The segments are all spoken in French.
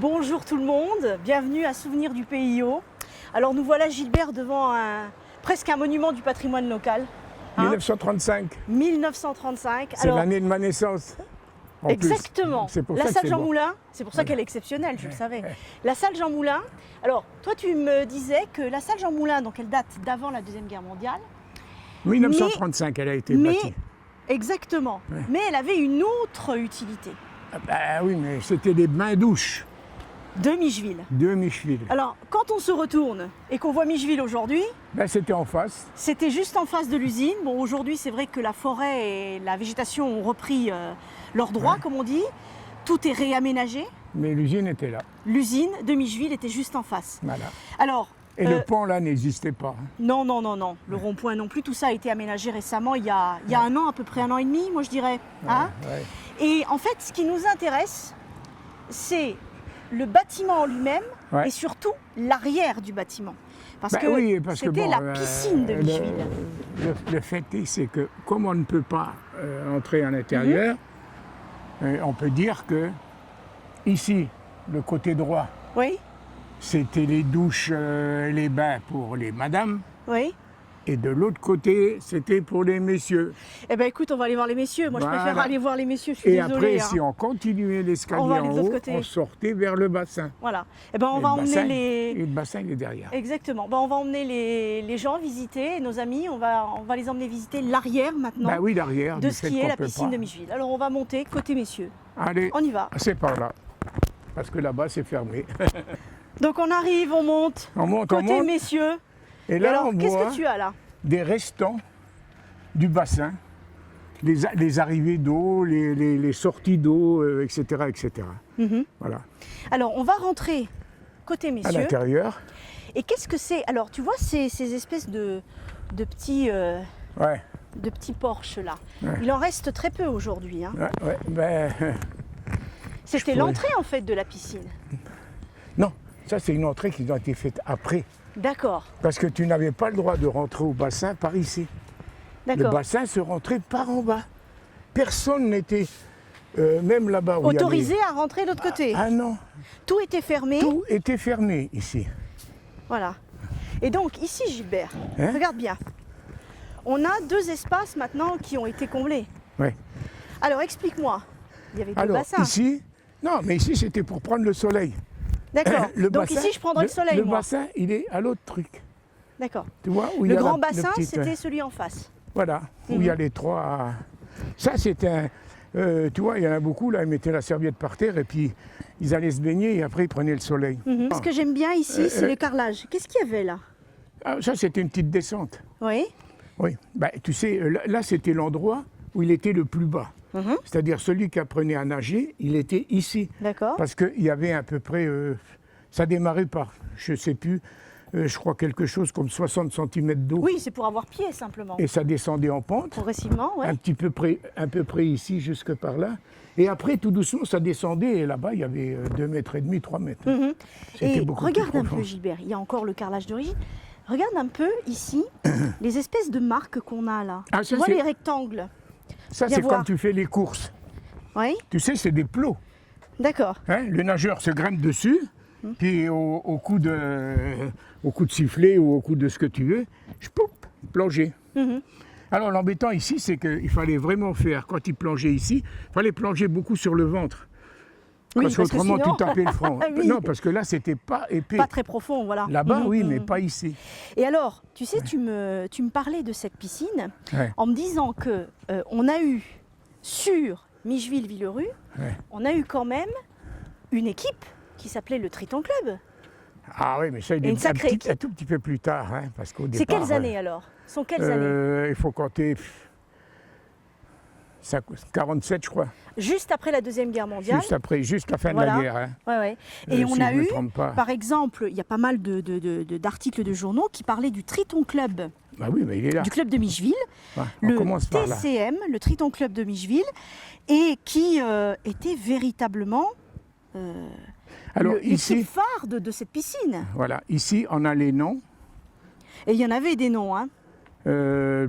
Bonjour tout le monde, bienvenue à Souvenirs du PIO. Alors nous voilà Gilbert devant presque un monument du patrimoine local. 1935, 1935. c'est l'année de ma naissance. En Exactement. Plus. C'est pour la ça que salle c'est Jean beau. Moulin, c'est pour ça qu'elle est exceptionnelle, je le savais. La salle Jean Moulin. Alors toi tu me disais que la salle Jean Moulin, donc elle date d'avant la Deuxième Guerre mondiale. 1935, elle a été bâtie. Exactement. Ouais. Mais elle avait une autre utilité. Ah bah oui, mais c'était des bains-douches De Micheville. de Micheville. Alors quand on se retourne et qu'on voit Micheville aujourd'hui, Ben, c'était en face. c'était juste en face de l'usine. Bon, aujourd'hui, c'est vrai que la forêt et la végétation ont repris leurs droits, comme on dit. Tout est réaménagé. Mais l'usine était là. L'usine de Micheville était juste en face. Voilà. Alors, Et le pont là n'existait pas. non. Le rond-point non plus. Tout ça a été aménagé récemment, il y a un an, à peu près 1 an et demi, moi je dirais. Hein. Ouais. Et en fait, ce qui nous intéresse, c'est le bâtiment en lui-même Ouais. et surtout l'arrière du bâtiment. Parce Ben que oui, parce que c'était bon, la piscine de Micheville. Le fait est, c'est que comme on ne peut pas entrer à l'intérieur, on peut dire que ici, le côté droit, Oui, c'était les douches, les bains pour les madames. oui. Et de l'autre côté, c'était pour les messieurs. Eh bien écoute, on va aller voir les messieurs. Moi, je Voilà. préfère aller voir les messieurs, je suis Et désolée. après, hein. si on continuait l'escalier On va aller en de l'autre haut, côté. on sortait vers le bassin. Voilà. Eh ben, on Et va le emmener bassin- les... Et le bassin, il est derrière. Exactement. Ben, on va emmener les gens visiter, nos amis. On va les emmener visiter l'arrière maintenant Ben oui, l'arrière. de du ce fait qui est qu'on la peut piscine pas. de Micheville. Alors, on va monter côté messieurs. Allez, On y va. c'est par là. Parce que là-bas, c'est fermé. Donc, on arrive, on monte. On monte, Côté messieurs. Et Et là, alors, on qu'est-ce voit que tu as là? des restants du bassin. Les arrivées d'eau, les sorties d'eau, etc. etc. Mhm. Voilà. Alors, on va rentrer côté À messieurs. l'intérieur, Et qu'est-ce que c'est? Alors, tu vois ces espèces de petits... ouais. de petits porches là. Ouais. Il en reste très peu aujourd'hui. Hein. Ouais, ben, C'était pourrais- l'entrée en fait de la piscine. non, ça c'est une entrée qui a été faite après. D'accord, Parce que tu n'avais pas le droit de rentrer au bassin par ici. Le d'accord. bassin se rentrait par en bas. Personne n'était, même là-bas où Autorisé à rentrer de l'autre côté. il y avait... Ah non, Tout était fermé. tout était fermé ici. Voilà. Et donc ici Gilbert, Hein? regarde bien. On a 2 espaces maintenant qui ont été comblés. Ouais. Alors explique-moi. Il y avait 2 Alors bassins. ici, non, mais ici c'était pour prendre le soleil. D'accord. Le Donc bassin- ici je prendrai le soleil Le moi. bassin, il est à l'autre truc. D'accord. Tu vois où il y Le a grand la- bassin petite, c'était celui en face. Voilà, où il y a les 3. Ça, c'est un. Tu vois, il y en a beaucoup, là, ils mettaient la serviette par terre et puis ils allaient se baigner et après ils prenaient le soleil. Mhm. Ce que j'aime bien ici c'est le carrelage. Qu'est-ce qu'il y avait là? Ah, ça, c'était une petite descente. Oui. Oui. Bah, tu sais, là, c'était l'endroit où il était le plus bas. Mhm. C'est-à-dire, celui qui apprenait à nager, il était ici. D'accord. Parce qu'il y avait à peu près. Ça démarrait par, je ne sais plus, je crois quelque chose comme 60 cm d'eau. Oui, c'est pour avoir pied simplement. Et ça descendait en pente. Progressivement, ouais. Un peu près ici, jusque par là. Et après, tout doucement, ça descendait. Et là-bas, il y avait 2,5 mètres, 3 mètres. Mhm. C'était Et beaucoup regarde plus un profond. peu Gilbert, il y a encore le carrelage d'origine. Regarde un peu ici les espèces de marques qu'on a là. Ah, Tu ça, vois c'est- les rectangles. Ça, Viens c'est voir. quand tu fais les courses. Oui, Tu sais, c'est des plots. d'accord. Hein, le nageur se grimpe dessus, puis au coup de sifflet ou au coup de ce que tu veux, plonger. Mhm. Alors l'embêtant ici, c'est qu'il fallait vraiment faire, quand il plongeait ici, il fallait plonger beaucoup sur le ventre. Oui, parce parce que qu'autrement, sinon- tu tapais le front. Oui. Non, parce que là, c'était pas épais. Pas très profond, voilà. Là-bas, Mhm, oui, mhm. mais pas ici. Et alors, tu sais, tu me parlais de cette piscine Ouais. en me disant que on a eu sur Micheville-Villerue, Ouais. on a eu quand même une équipe qui s'appelait le Triton Club. Ah oui, mais ça, il Et est une sacrée équipe. un tout petit peu plus tard. Hein, parce qu'au C'est départ, quelles années alors? Sont quelles années? il faut compter 47, je crois. Juste après la Deuxième Guerre mondiale. Juste la fin Voilà. de la guerre. Hein. Ouais, ouais. Et on si a je me eu, trompe pas. par exemple, il y a pas mal d'articles de journaux qui parlaient du Triton Club, Bah oui, mais il est là. du club de Micheville, Ouais, on le commence par là. TCM, le Triton Club de Micheville, et qui était véritablement Alors l'équipe ici, phare de cette piscine. voilà, ici, on a les noms. Et il y en avait des noms, hein.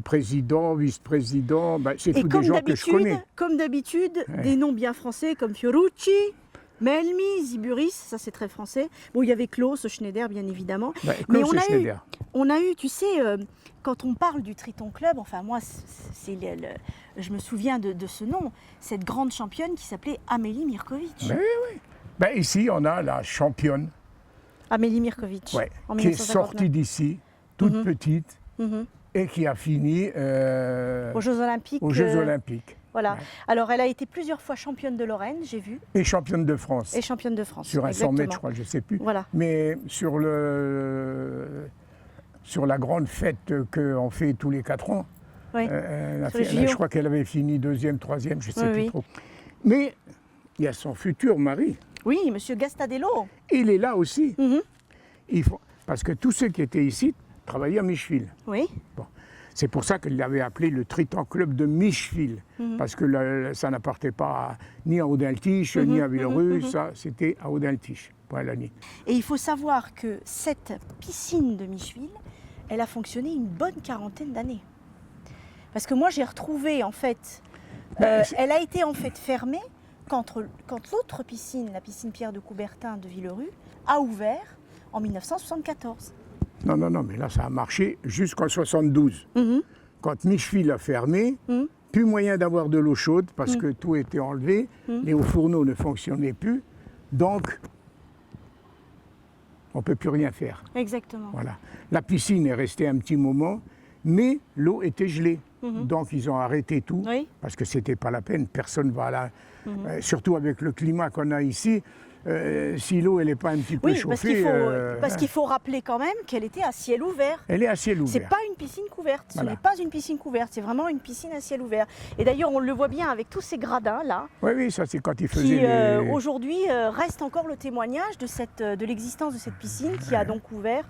Président, vice-président, bah, c'est Et tous des gens que je connais. comme d'habitude, des noms bien français comme Fiorucci, Melmi, Ziburis, ça c'est très français. Bon, il y avait Klaus, Schneider, bien évidemment. Bah, Mais Klaus et Schneider. on a eu, tu sais, quand on parle du Triton Club, enfin moi, je me souviens de ce nom, cette grande championne qui s'appelait Amélie Mirkovic. Oui, oui. Ben, ici, on a la championne Amélie Mirkovic, en qui est 1959. sortie d'ici, toute Mhm. petite, Mhm. et qui a fini Aux Jeux Olympiques. aux Jeux Olympiques. Voilà. Ouais. Alors, elle a été plusieurs fois championne de Lorraine, j'ai vu, Et championne de France. et championne de France. Sur un 100 mètres, je exactement. crois, je ne sais plus. Voilà. Mais sur la grande fête qu'on fait tous les 4 ans, Oui. Sur les je JO. crois qu'elle avait fini 2e, 3e, je ne sais Oui, plus oui. trop. Mais il y a son futur mari. Oui, Monsieur Gastadello. Il est là aussi. Mhm. Parce que tous ceux qui étaient ici travaillaient à Micheville. Oui. C'est pour ça qu'il l'avait appelé le Triton Club de Micheville, parce que ça n'appartenait pas ni à Audintiche, ni à Villerue, ça c'était à Audintiche, point à la nuit. Et il faut savoir que cette piscine de Micheville, elle a fonctionné une bonne quarantaine d'années. Parce que moi, j'ai retrouvé, en fait, elle a été en fait fermée quand l'autre piscine, la piscine Pierre de Coubertin de Villerue, a ouvert en 1974. Non, mais là ça a marché jusqu'en 72. Mhm. Quand Micheville a fermé, Mhm. plus moyen d'avoir de l'eau chaude parce que tout était enlevé, les hauts fourneaux ne fonctionnaient plus, donc on ne peut plus rien faire. Exactement. Voilà. La piscine est restée un petit moment, mais l'eau était gelée. Donc ils ont arrêté tout, Oui. parce que c'était pas la peine, personne va là. Surtout avec le climat qu'on a ici, si l'eau elle n'est pas un petit peu Oui, chauffée, parce qu'il faut rappeler quand même qu'elle était à ciel ouvert. elle est à ciel C'est ouvert. pas une piscine couverte, ce Voilà. n'est pas une piscine couverte, c'est vraiment une piscine à ciel ouvert. Et d'ailleurs, on le voit bien avec tous ces gradins là, Oui, ça c'est quand ils qui faisaient les... aujourd'hui reste encore le témoignage de l'existence de cette piscine qui a donc ouvert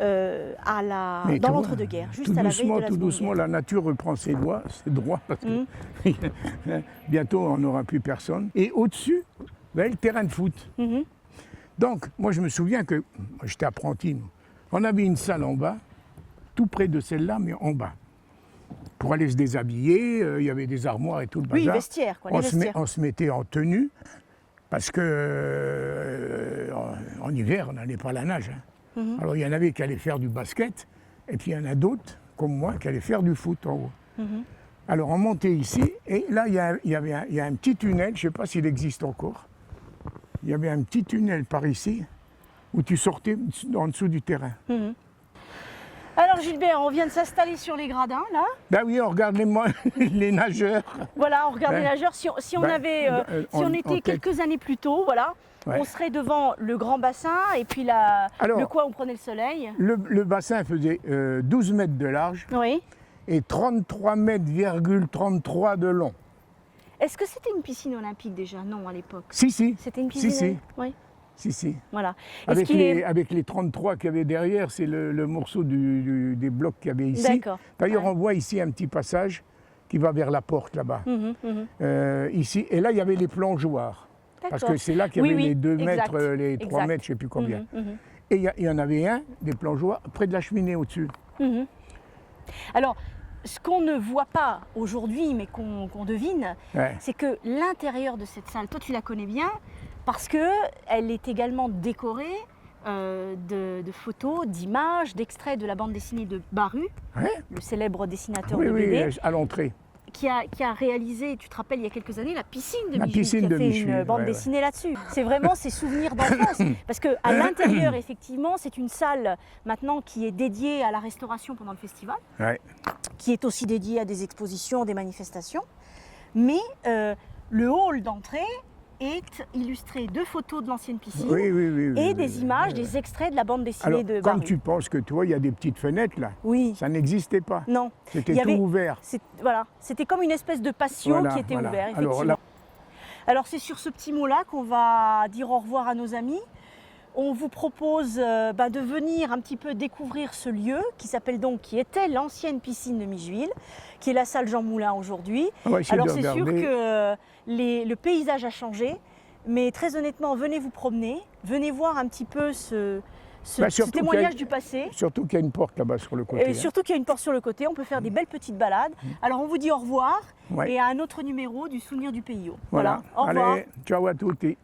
Mais dans tu vois, l'entre-deux-guerres, juste à la veille de la tout Seconde doucement, Guerre. la nature reprend ses droits, parce que bientôt on n'aura plus personne. Et au-dessus, ben, le terrain de foot. Mhm. Donc, moi je me souviens que, j'étais apprenti, nous. On avait une salle en bas, tout près de celle-là, mais en bas. Pour aller se déshabiller, il y avait des armoires et tout le Oui, bazar. vestiaires, quoi, les vestiaires. On se mettait en tenue, parce que en hiver, on n'allait pas à la nage. Hein. Mhm. Alors il y en avait qui allaient faire du basket, et puis il y en a d'autres, comme moi, qui allaient faire du foot en haut. Mhm. Alors on montait ici, et là il y a un petit tunnel, je ne sais pas s'il existe encore. Il y avait un petit tunnel par ici, où tu sortais en dessous du terrain. Mhm. Alors Gilbert, on vient de s'installer sur les gradins là. Ben oui, on regarde les nageurs. Voilà, on regarde Ben, les nageurs. Si on ben, avait, si on était quelques années plus tôt, voilà, Ouais. on serait devant le grand bassin et puis le coin où on prenait le soleil. Le bassin faisait 12 mètres de large Oui. et 33 mètres, 33 de long. Est-ce que c'était une piscine olympique déjà? Non, à l'époque. Si. C'était une piscine. Si. Oui. Si. Voilà. Et ce Avec les 33 qu'il y avait derrière, c'est le morceau des blocs qu'il y avait ici. D'accord. D'ailleurs, Ouais. on voit ici un petit passage qui va vers la porte là-bas. Ici, et là, il y avait les plongeoires. Parce D'accord. que c'est là qu'il y avait Oui, les 2 exact, mètres, les 3 exact. mètres, je ne sais plus combien. Mhm. Et il y en avait un, des plongeoires, près de la cheminée au-dessus. Mhm. Alors, ce qu'on ne voit pas aujourd'hui, mais qu'on devine, Ouais. c'est que l'intérieur de cette salle, toi tu la connais bien, parce qu'elle est également décorée de photos, d'images, d'extraits de la bande dessinée de Baru, Ouais. le célèbre dessinateur Oui, de BD, à l'entrée. qui a réalisé, tu te rappelles, il y a quelques années, la piscine de La Micheville, piscine qui a de fait Micheville, une bande ouais. dessinée là-dessus. C'est vraiment ses souvenirs d'enfance. Parce qu'à l'intérieur, effectivement, c'est une salle maintenant qui est dédiée à la restauration pendant le festival, Ouais. qui est aussi dédiée à des expositions, des manifestations. Mais le hall d'entrée est illustré de photos de l'ancienne piscine Oui, et oui, des images, des extraits de la bande dessinée Alors, de comme Baru. tu penses que toi, il y a des petites fenêtres là, Oui, ça n'existait pas. non. C'était Il y tout avait- ouvert. Voilà, c'était comme une espèce de patio Voilà, qui était voilà. ouvert, Alors, effectivement. là- Alors c'est sur ce petit mot-là qu'on va dire au revoir à nos amis. On vous propose de venir un petit peu découvrir ce lieu qui était l'ancienne piscine de Micheville, qui est la salle Jean Moulin aujourd'hui. On va essayer Alors de c'est sûr regarder. que le paysage a changé, mais très honnêtement, venez vous promener, venez voir un petit peu ce surtout témoignage qu'il y du passé. Surtout qu'il y a une porte là-bas sur le côté. Et surtout qu'il y a une porte sur le côté, on peut faire des belles petites balades. Alors on vous dit au revoir Ouais. et à un autre numéro du Souvenir du Pays. Voilà. Au revoir. Allez, ciao à tutti.